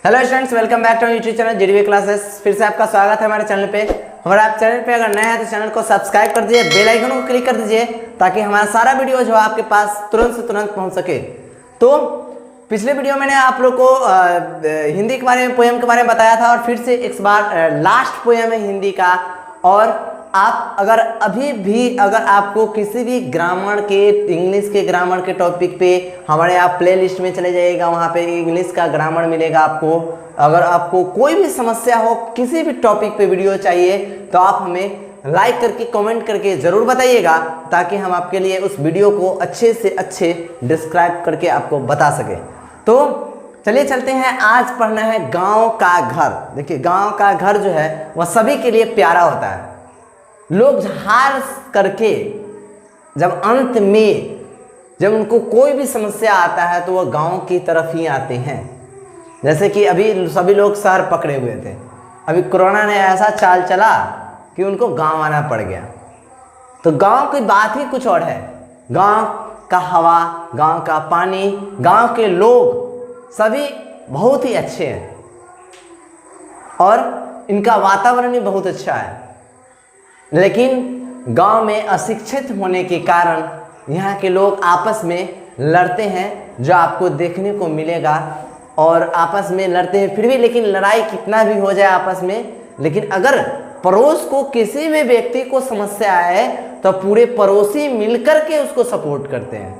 Hello students, welcome back to YouTube channel GDV classes. फिर से आपका स्वागत है हमारे चैनल पे। और आप चैनल पे अगर नए हैं तो चैनल को सब्सक्राइब कर दीजिए, बेल आइकन को क्लिक कर दीजिए ताकि हमारा सारा वीडियो जो है आपके पास तुरंत से तुरंत पहुंच सके। तो पिछले वीडियो मैंने आप लोग को हिंदी के बारे में, पोएम के बारे में बताया था और फिर से एक बार लास्ट पोएम है हिंदी का। और आप अगर आपको किसी भी ग्रामर के, इंग्लिश के ग्रामर के टॉपिक पे हमारे आप प्ले लिस्ट में चले जाइएगा, वहाँ पे इंग्लिश का ग्रामर मिलेगा आपको। अगर आपको कोई भी समस्या हो, किसी भी टॉपिक पे वीडियो चाहिए तो आप हमें लाइक करके कमेंट करके ज़रूर बताइएगा ताकि हम आपके लिए उस वीडियो को अच्छे से अच्छे डिस्क्राइब करके आपको बता सकें। तो चलिए चलते हैं। आज पढ़ना है गाँव का घर। देखिए, गाँव का घर जो है वह सभी के लिए प्यारा होता है। लोग हार करके जब अंत में जब उनको कोई भी समस्या आता है तो वह गांव की तरफ ही आते हैं। जैसे कि अभी सभी लोग शहर पकड़े हुए थे, अभी कोरोना ने ऐसा चाल चला कि उनको गांव आना पड़ गया। तो गांव की बात ही कुछ और है। गांव का हवा, गांव का पानी, गांव के लोग सभी बहुत ही अच्छे हैं और इनका वातावरण भी बहुत अच्छा है। लेकिन गांव में अशिक्षित होने के कारण यहाँ के लोग आपस में लड़ते हैं, जो आपको देखने को मिलेगा। और आपस में लड़ते हैं फिर भी, लेकिन लड़ाई कितना भी हो जाए आपस में, लेकिन अगर पड़ोस को किसी भी व्यक्ति को समस्या आए तो पूरे पड़ोसी मिलकर के उसको सपोर्ट करते हैं।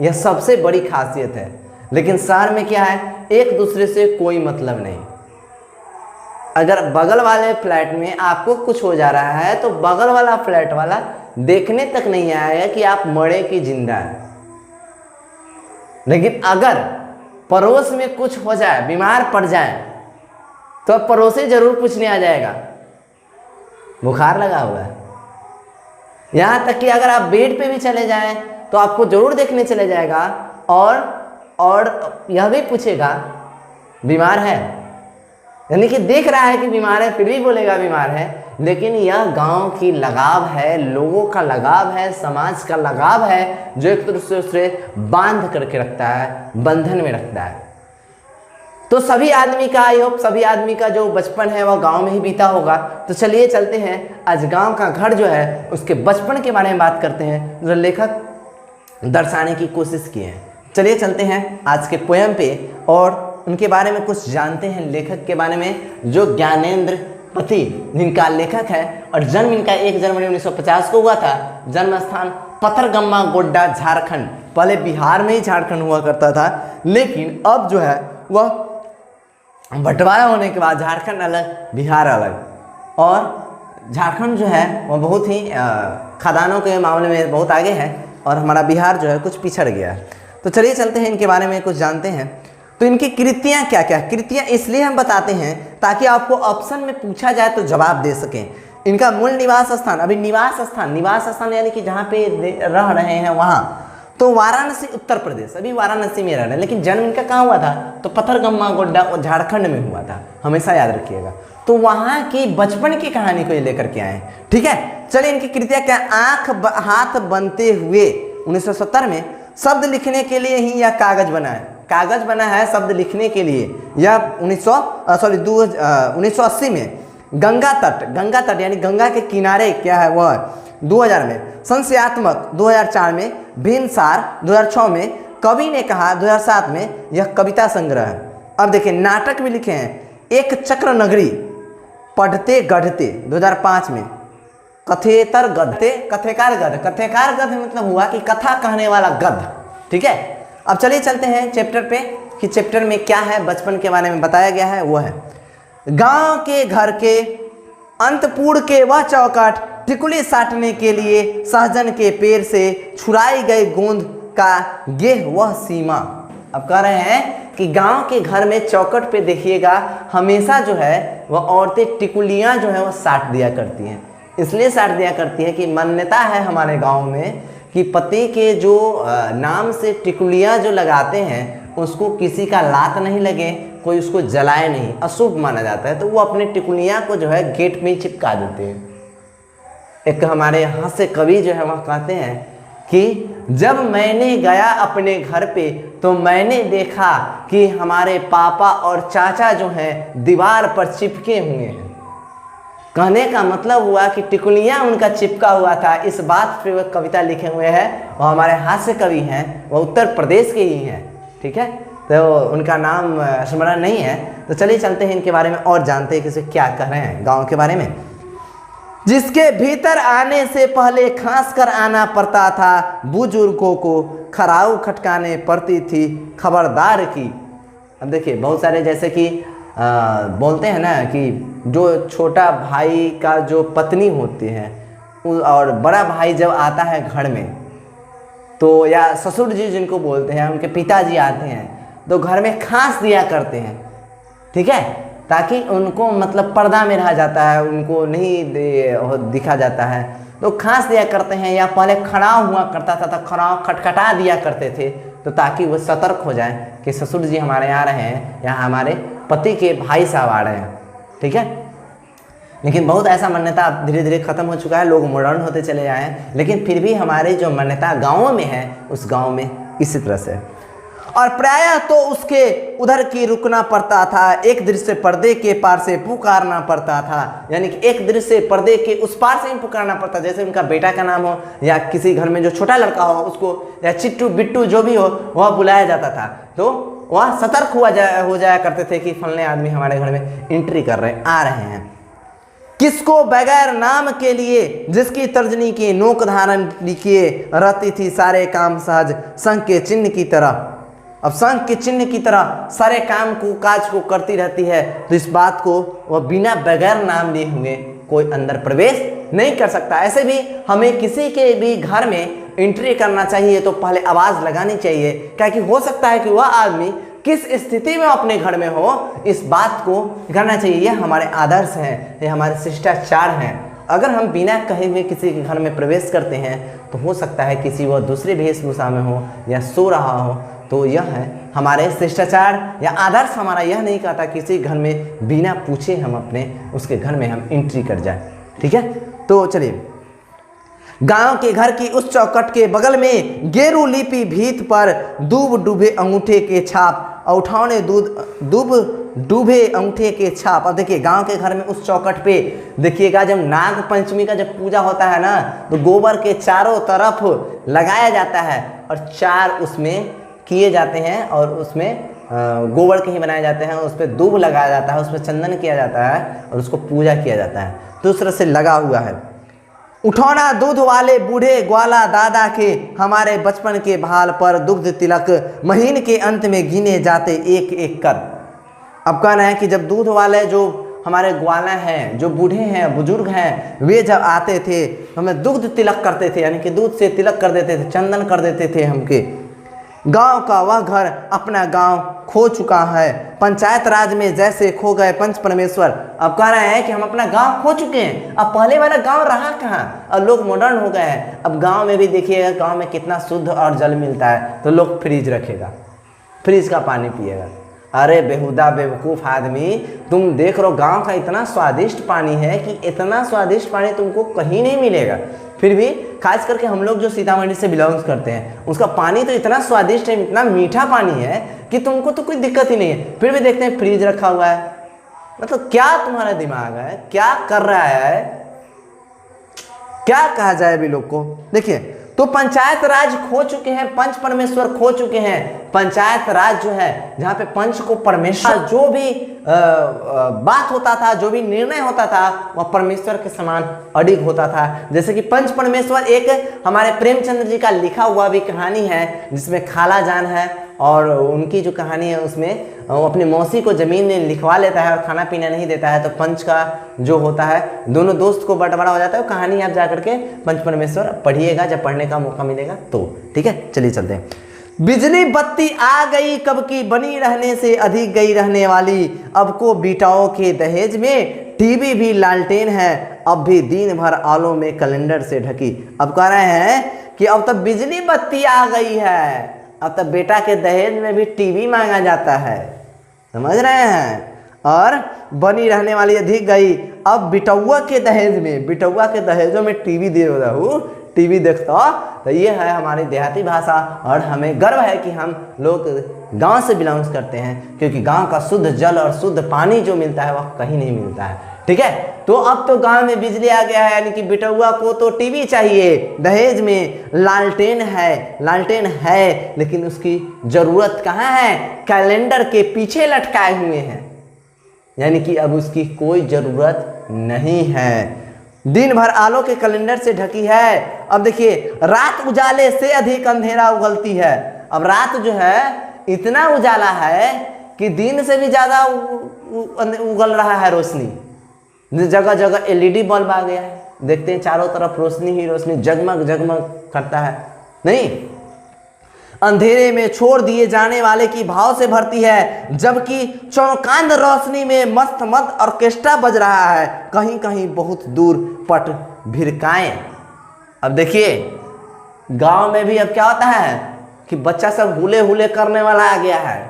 यह सबसे बड़ी खासियत है। लेकिन शहर में क्या है, एक दूसरे से कोई मतलब नहीं। अगर बगल वाले फ्लैट में आपको कुछ हो जा रहा है तो बगल वाला फ्लैट वाला देखने तक नहीं आएगा कि आप मरे कि जिंदा है। लेकिन अगर पड़ोस में कुछ हो जाए, बीमार पड़ जाए, तो पड़ोसी जरूर पूछने आ जाएगा, बुखार लगा हुआ है। यहाँ तक कि अगर आप बेड पे भी चले जाएं तो आपको जरूर देखने चले जाएगा और यह भी पूछेगा बीमार है। यानी कि देख रहा है कि बीमार है फिर भी बोलेगा बीमार है। लेकिन यह गांव की लगाव है, लोगों का लगाव है, समाज का लगाव है, जो एक दूसरे से बांध करके रखता है, बंधन में रखता है। तो सभी आदमी का, आई होप सभी आदमी का जो बचपन है वह गांव में ही बीता होगा। तो चलिए चलते हैं, आज गांव का घर जो है उसके बचपन के बारे में बात करते हैं, जो लेखक दर्शाने की कोशिश किए हैं। चलिए चलते हैं आज के पोएम पे और उनके बारे में कुछ जानते हैं। लेखक के बारे में, जो ज्ञानेंद्र पति जिनका लेखक है, और जन्म इनका 1 जनवरी 1950 को हुआ था। जन्म स्थान पथरगम्मा गोड्डा, झारखंड। पहले बिहार में ही झारखंड हुआ करता था, लेकिन अब जो है वह बंटवारा होने के बाद झारखंड अलग, बिहार अलग। और झारखंड जो है वह बहुत ही खदानों के मामले में बहुत आगे है और हमारा बिहार जो है कुछ पिछड़ गया है। तो चलिए चलते हैं, इनके बारे में कुछ जानते हैं। तो इनकी कृतियाँ क्या क्या, कृतियाँ इसलिए हम बताते हैं ताकि आपको ऑप्शन में पूछा जाए तो जवाब दे सकें। इनका मूल निवास स्थान, अभी निवास स्थान यानी कि जहाँ पे रह रहे हैं वहाँ, तो वाराणसी उत्तर प्रदेश, अभी वाराणसी में रह रहे हैं। लेकिन जन्म इनका कहाँ हुआ था, तो पथरगम्मा गोड्डा और झारखंड में हुआ था, हमेशा याद रखिएगा। तो वहाँ की बचपन की कहानी को ये लेकर के आए, ठीक है। चलिए इनकी कृतियाँ क्या, आँख हाथ बनते हुए 1970 में, शब्द लिखने के लिए ही यह कागज बना है। कागज बना है शब्द लिखने के लिए। यह 1980 में गंगा तट यानी गंगा के किनारे क्या है वह 2000 में, संशयात्मक 2004 में, भिनसार 2006 में, कवि ने कहा 2007 में। यह कविता संग्रह है। अब देखिए, नाटक भी लिखे हैं। एक चक्र नगरी, पढ़ते गढ़ते 2005 में, कथेतर गधते, कथेकार गध मतलब हुआ कि कथा कहने वाला गध, ठीक है। अब चलिए चलते हैं चैप्टर पे कि चैप्टर में क्या है, बचपन के बारे में बताया गया है। वो है गांव के घर के अंतपुर के वह चौखट, टिकुली साटने के लिए सहजन के पेड़ से छुड़ाई गई गोंद का गेह वह सीमा। अब कह रहे हैं कि गांव के घर में चौखट पे देखिएगा हमेशा जो है वह औरतें टिकुलियाँ जो है वह साट दिया करती हैं। इसलिए साट दिया करती है कि मान्यता है हमारे गाँव में कि पति के जो नाम से टिकुलियाँ जो लगाते हैं उसको किसी का लात नहीं लगे, कोई उसको जलाए नहीं, अशुभ माना जाता है। तो वो अपने टिकुलियाँ को जो है गेट में ही चिपका देते हैं। एक हमारे यहाँ से कवि जो है वह कहते हैं कि जब मैंने गया अपने घर पे तो मैंने देखा कि हमारे पापा और चाचा जो हैं दीवार पर चिपके हुए हैं। कहने का मतलब हुआ कि टिकुलियाँ उनका चिपका हुआ था। इस बात पे वो कविता लिखे हुए हैं और हमारे हास्य कवि हैं, वो उत्तर प्रदेश के ही हैं। ठीक है, तो उनका नाम स्मरण नहीं है। तो चलिए चलते हैं इनके बारे में और जानते हैं कि क्या कह रहे हैं गाँव के बारे में। जिसके भीतर आने से पहले खांस कर आना पड़ता था, बुजुर्गों को खराऊ खटकाने पड़ती थी खबरदार की। अब देखिए बहुत सारे जैसे कि बोलते हैं ना कि जो छोटा भाई का जो पत्नी होती है और बड़ा भाई जब आता है घर में तो, या ससुर जी जिनको बोलते हैं, उनके पिताजी आते हैं तो घर में खांस दिया करते हैं। ठीक है, ताकि उनको मतलब पर्दा में रहा जाता है, उनको नहीं दिखा जाता है तो खांस दिया करते हैं। या पहले खड़ाव हुआ करता था तो खड़ाव खटखटा दिया करते थे, तो ताकि वो सतर्क हो जाए कि ससुर जी हमारे यहाँ रहे हैं या हमारे पति के भाई साहब आ रहे हैं। ठीक है, लेकिन बहुत ऐसा मान्यता धीरे धीरे खत्म हो चुका है, लोग मॉडर्न होते चले आए हैं, लेकिन फिर भी हमारे जो मान्यता गाँवों में है उस गाँव में इसी तरह से। और प्रायः तो उसके उधर की रुकना पड़ता था, एक दृश्य पर्दे के पार से पुकारना पड़ता था। यानी कि एक दृश्य पर्दे के उस पार से ही पुकारना पड़ता, जैसे उनका बेटा का नाम हो या किसी घर में जो छोटा लड़का हो उसको, या चिट्टू बिट्टू जो भी हो वह बुलाया जाता था, तो वह सतर्क हो जाया करते थे कि फलने आदमी हमारे घर में एंट्री कर रहे आ रहे हैं। किसको बगैर नाम के लिए, जिसकी तर्जनी की नोक धारण किए रहती थी सारे काम सहज संघ के चिन्ह की तरह। अब संघ के चिन्ह की तरह सारे काम को काज को करती रहती है, तो इस बात को वह बिना बगैर नाम लिए हुए कोई अंदर प्रवेश नहीं कर सकता। ऐसे भी हमें किसी के भी घर में एंट्री करना चाहिए तो पहले आवाज़ लगानी चाहिए, क्योंकि हो सकता है कि वह आदमी किस स्थिति में अपने घर में हो, इस बात को करना चाहिए। यह हमारे आदर्श हैं, ये हमारे शिष्टाचार हैं। अगर हम बिना कहे हुए किसी के घर में प्रवेश करते हैं तो हो सकता है किसी वह दूसरे वेशभूषा में हो या सो रहा हो, तो यह है हमारे शिष्टाचार या आदर्श हमारा यह नहीं कहता किसी घर में बिना पूछे हम अपने उसके घर में हम एंट्री कर जाए। ठीक है, तो चलिए। गांव के घर की उस चौखट के बगल में गेरू लिपि भीत पर दूब डूबे अंगूठे के छाप और उठाने दूब डूबे अंगूठे के छाप। अब देखिए गांव के घर में उस चौखट पे देखिएगा, जब नाग पंचमी का जब पूजा होता है ना, तो गोबर के चारों तरफ लगाया जाता है और चार उसमें किए जाते हैं और उसमें गोबर के ही बनाए जाते हैं, उस पर दूब लगाया जाता है, उस पर चंदन किया जाता है और उसको पूजा किया जाता है। तो उस तरह से लगा हुआ है। उठौना दूध वाले बूढ़े ग्वाला दादा के हमारे बचपन के भाल पर दुग्ध तिलक महीने के अंत में गिने जाते एक एक कर। अब कहना है कि जब दूध वाले जो हमारे ग्वाला हैं, जो बूढ़े हैं, बुजुर्ग हैं, वे जब आते थे हमें दुग्ध तिलक करते थे, यानी कि दूध से तिलक कर देते थे, चंदन कर देते थे हमके। गांव का वह घर अपना गांव खो चुका है, पंचायत राज में जैसे खो गए पंच परमेश्वर। अब कह रहे हैं कि हम अपना गांव खो चुके हैं, अब पहले वाला गांव रहा कहाँ, अब लोग मॉडर्न हो गए हैं। अब गांव में भी देखिएगा गांव में कितना शुद्ध और जल मिलता है, तो लोग फ्रिज रखेगा, फ्रिज का पानी पिएगा। अरे बेहुदा बेवकूफ़ आदमी, तुम देख रहे हो गांव का इतना स्वादिष्ट पानी है कि इतना स्वादिष्ट पानी तुमको कहीं नहीं मिलेगा। फिर भी खास करके हम लोग जो सीतामढ़ी से बिलोंग्स करते हैं, उसका पानी तो इतना स्वादिष्ट है, इतना मीठा पानी है कि तुमको तो कोई दिक्कत ही नहीं है। फिर भी देखते हैं फ्रिज रखा हुआ है। मतलब क्या तुम्हारा दिमाग है, क्या कर रहा है, क्या कहा जाए अभी लोग को। देखिए, तो पंचायत राज खो चुके हैं, पंच परमेश्वर खो चुके हैं। पंचायत राज जो है, जहाँ पे पंच को परमेश्वर, जो भी बात होता था, जो भी निर्णय होता था, वह परमेश्वर के समान अडिग होता था। जैसे कि पंच परमेश्वर एक हमारे प्रेमचंद्र जी का लिखा हुआ भी कहानी है, जिसमें खाला जान है और उनकी जो कहानी है उसमें वो अपनी मौसी को ज़मीन में लिखवा लेता है और खाना पीना नहीं देता है, तो पंच का जो होता है दोनों दोस्त को बंटवारा हो जाता है। वो कहानी आप जा करके पंच परमेश्वर पढ़िएगा जब पढ़ने का मौका मिलेगा तो। ठीक है, चलिए चलते हैं। बिजली बत्ती आ गई कब की, बनी रहने से अधिक गई रहने वाली। अब को बेटाओं के दहेज में टीवी भी लालटेन है, अब भी दिन भर आलों में कैलेंडर से ढकी। अब कह रहे हैं कि अब तब बिजली बत्ती आ गई है, अब तब बेटा के दहेज में भी टीवी मांगा जाता है, समझ रहे हैं। और बनी रहने वाली अधिक गई, अब बिटौआ के दहेज में, बिटौआ के दहेजों में टीवी दे रहा हूँ, टीवी देखता हो। तो ये है हमारी देहाती भाषा और हमें गर्व है कि हम लोग गांव से बिलोंग्स करते हैं, क्योंकि गांव का शुद्ध जल और शुद्ध पानी जो मिलता है वह कहीं नहीं मिलता है। ठीक है, तो अब तो गांव में बिजली आ गया है, यानी कि बेटुआ को तो टीवी चाहिए, दहेज में लालटेन है, लेकिन उसकी जरूरत कहाँ है, कैलेंडर के पीछे लटकाए हुए हैं, यानी कि अब उसकी कोई जरूरत नहीं है। दिन भर आलो के कैलेंडर से ढकी है। अब देखिए, रात उजाले से अधिक अंधेरा उगलती है। अब रात जो है इतना उजाला है कि दिन से भी ज्यादा उगल रहा है रोशनी। जगह जगह एलईडी बल्ब आ गया है, देखते हैं चारों तरफ रोशनी ही रोशनी, जगमग जगमग करता है। नहीं, अंधेरे में छोड़ दिए जाने वाले की भाव से भरती है, जबकि चौकांद रोशनी में मस्त मत ऑर्केस्ट्रा बज रहा है, कहीं कहीं बहुत दूर पट भिरकाएं। अब देखिए, गांव में भी अब क्या होता है कि बच्चा सब हुले हुले करने वाला आ गया है,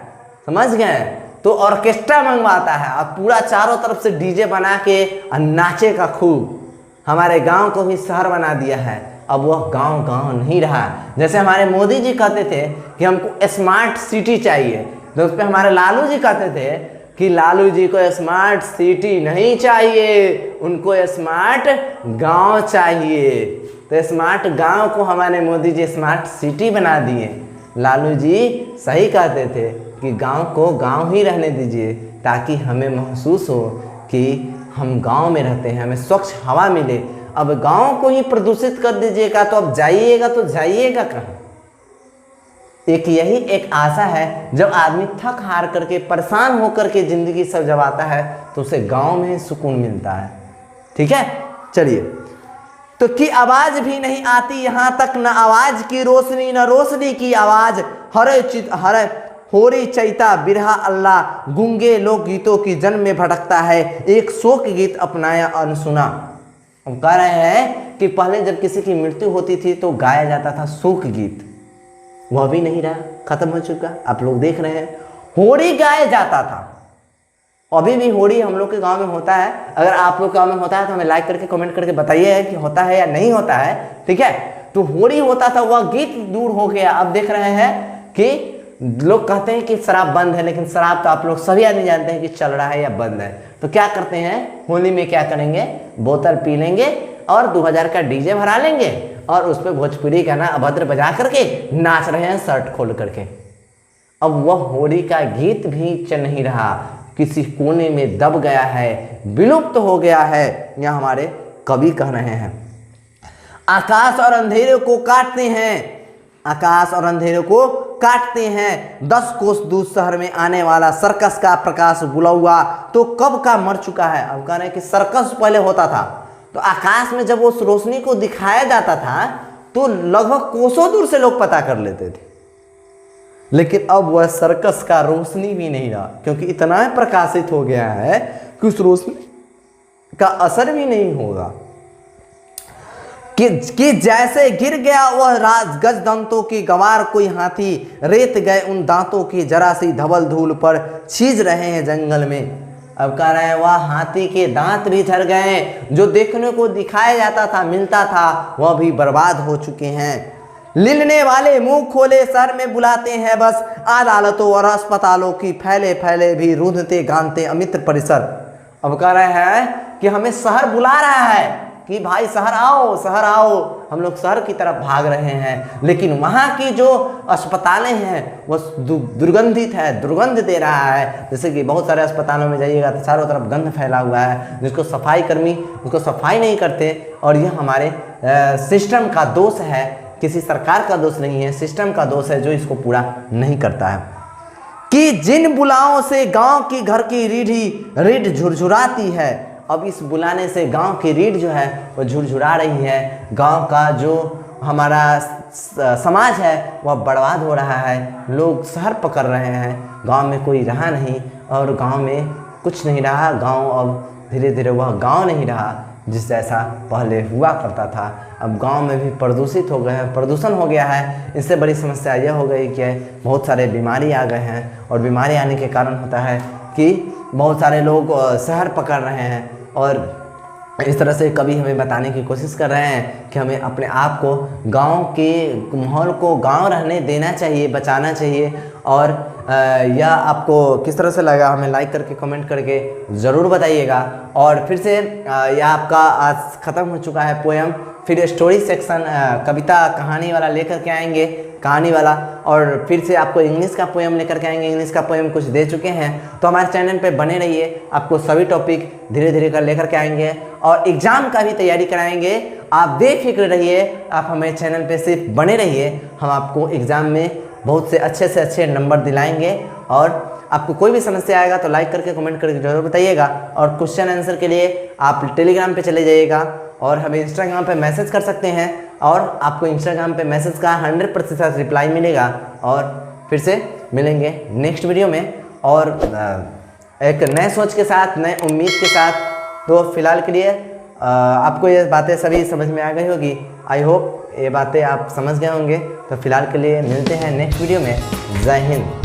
समझ गए, तो ऑर्केस्ट्रा मंगवाता है, अब पूरा चारों तरफ से डीजे बना के नाचे का खूब। हमारे गांव को भी शहर बना दिया है, अब वह गांव गांव नहीं रहा। जैसे हमारे मोदी जी कहते थे कि हमको स्मार्ट सिटी चाहिए, तो उस पर हमारे लालू जी कहते थे कि लालू जी को स्मार्ट सिटी नहीं चाहिए, उनको स्मार्ट गांव चाहिए। तो स्मार्ट गांव को हमारे मोदी जी स्मार्ट सिटी बना दिए। लालू जी सही कहते थे कि गांव को गांव ही रहने दीजिए, ताकि हमें महसूस हो कि हम गांव में रहते हैं, हमें स्वच्छ हवा मिले। अब गांव को ही प्रदूषित कर दीजिएगा तो अब जाइएगा तो जाइएगा कहाँ। एक यही एक आशा है, जब आदमी थक हार करके परेशान होकर के जिंदगी सब जब आता है तो उसे गांव में सुकून मिलता है। ठीक है, चलिए, तो की आवाज भी नहीं आती यहाँ तक, न आवाज की रोशनी न रोशनी की आवाज, हरे होरी चैता बिरहा अल्लाह, गूंगे लोक गीतों की जन्म में भटकता है, एक शोक गीत अपनाया अनसुना। हम कह रहे हैं कि पहले जब किसी की मृत्यु होती थी तो गाया जाता था शोक गीत, वह भी नहीं रहा, खत्म हो चुका। आप लोग देख रहे हैं, होली गाया जाता था, अभी भी होली हम लोग के गांव में होता है। अगर आप लोग के गांव में होता है तो हमें लाइक करके कमेंट करके बताइए कि होता है या नहीं होता है। ठीक है, तो होली होता था, वह गीत दूर हो गया। अब देख रहे हैं कि लोग कहते हैं कि शराब बंद है, लेकिन शराब तो आप लोग सभी आदमी जानते हैं कि चल रहा है या बंद है। तो क्या करते हैं, होली में क्या करेंगे, बोतल पी लेंगे और 2000 का डीजे भरा लेंगे और उस पर भोजपुरी गाना अभद्र बजा करके नाच रहे हैं शर्ट खोल करके। अब वह होली का गीत भी चल नहीं रहा, किसी कोने में दब गया है, विलुप्त हो गया है। यह हमारे कवि कह रहे हैं, आकाश और अंधेरे को काटते हैं, आकाश और अंधेरे को काटते हैं, 10 कोस दूर शहर में आने वाला सर्कस का प्रकाश बुलौआ तो कब का मर चुका है। अब कह रहे हैं कि सर्कस पहले होता था तो आकाश में जब उस रोशनी को दिखाया जाता था तो लगभग कोसों दूर से लोग पता कर लेते थे, लेकिन अब वह सर्कस का रोशनी भी नहीं रहा, क्योंकि इतना प्रकाशित हो गया है कि उस रोशनी का असर भी नहीं होगा। कि जैसे गिर गया वह राज गज दंतों की गवार कोई हाथी, रेत गए उन दांतों की जरा सी धवल धूल पर छीज रहे हैं जंगल में। अब कह रहे हैं वह हाथी के दांत भी झड़ गए, जो देखने को दिखाया जाता था, मिलता था, वह भी बर्बाद हो चुके हैं। लिलने वाले मुंह खोले शहर में बुलाते हैं बस, अदालतों और अस्पतालों की फैले फैले भी रूंधते गानते अमित परिसर। अब कह रहे हैं कि हमें शहर बुला रहा है कि भाई शहर आओ, शहर आओ, हम लोग शहर की तरफ भाग रहे हैं, लेकिन वहाँ की जो अस्पतालें हैं वो दुर्गंधित है, दुर्गंध दे रहा है। जैसे कि बहुत सारे अस्पतालों में जाइएगा तो चारों तरफ गंध फैला हुआ है, जिसको सफाई कर्मी उसको सफाई नहीं करते, और यह हमारे सिस्टम का दोष है, किसी सरकार का दोष नहीं है, सिस्टम का दोष है जो इसको पूरा नहीं करता है। कि जिन बुलाओं से गांव की घर की रीढ़ झुरझुराती है। अब इस बुलाने से गांव की रीढ़ जो है वो झुरझुरा रही है, गांव का जो हमारा समाज है वह बर्बाद हो रहा है, लोग शहर पकड़ रहे हैं, गांव में कोई रहा नहीं और गांव में कुछ नहीं रहा। गांव अब धीरे धीरे वह गांव नहीं रहा जिस जैसा पहले हुआ करता था। अब गांव में भी प्रदूषित हो गए हैं, प्रदूषण हो गया है। इससे बड़ी समस्या यह हो गई कि बहुत सारे बीमारी आ गए हैं, और बीमारी आने के कारण होता है कि बहुत सारे लोग शहर पकड़ रहे हैं और इस तरह से कभी हमें बताने की कोशिश कर रहे हैं कि हमें अपने आप को गांव के माहौल को गांव रहने देना चाहिए, बचाना चाहिए। और यह आपको किस तरह से लगा हमें लाइक करके कमेंट करके ज़रूर बताइएगा। और फिर से यह आपका आज ख़त्म हो चुका है पोएम। फिर स्टोरी सेक्शन कविता कहानी वाला लेकर के आएंगे, कहानी वाला। और फिर से आपको इंग्लिश का पोएम लेकर के आएंगे, इंग्लिश का पोएम कुछ दे चुके हैं। तो हमारे चैनल पे बने रहिए, आपको सभी टॉपिक धीरे धीरे कर लेकर के आएंगे और एग्ज़ाम का भी तैयारी कराएंगे। आप बेफिक्र रहिए, आप हमारे चैनल पे सिर्फ बने रहिए, हम आपको एग्ज़ाम में बहुत से अच्छे नंबर दिलाएंगे। और आपको कोई भी समस्या आएगा तो लाइक करके कमेंट करके जरूर बताइएगा। और क्वेश्चन आंसर के लिए आप टेलीग्राम पे चले जाइएगा और हमें इंस्टाग्राम पे मैसेज कर सकते हैं और आपको इंस्टाग्राम पे मैसेज का 100% रिप्लाई मिलेगा। और फिर से मिलेंगे नेक्स्ट वीडियो में और एक नए सोच के साथ, नए उम्मीद के साथ। तो फिलहाल के लिए आपको ये बातें सभी समझ में आ गई होगी। आई होप ये बातें आप समझ गए होंगे। तो फिलहाल के लिए मिलते हैं नेक्स्ट वीडियो में। जय हिंद।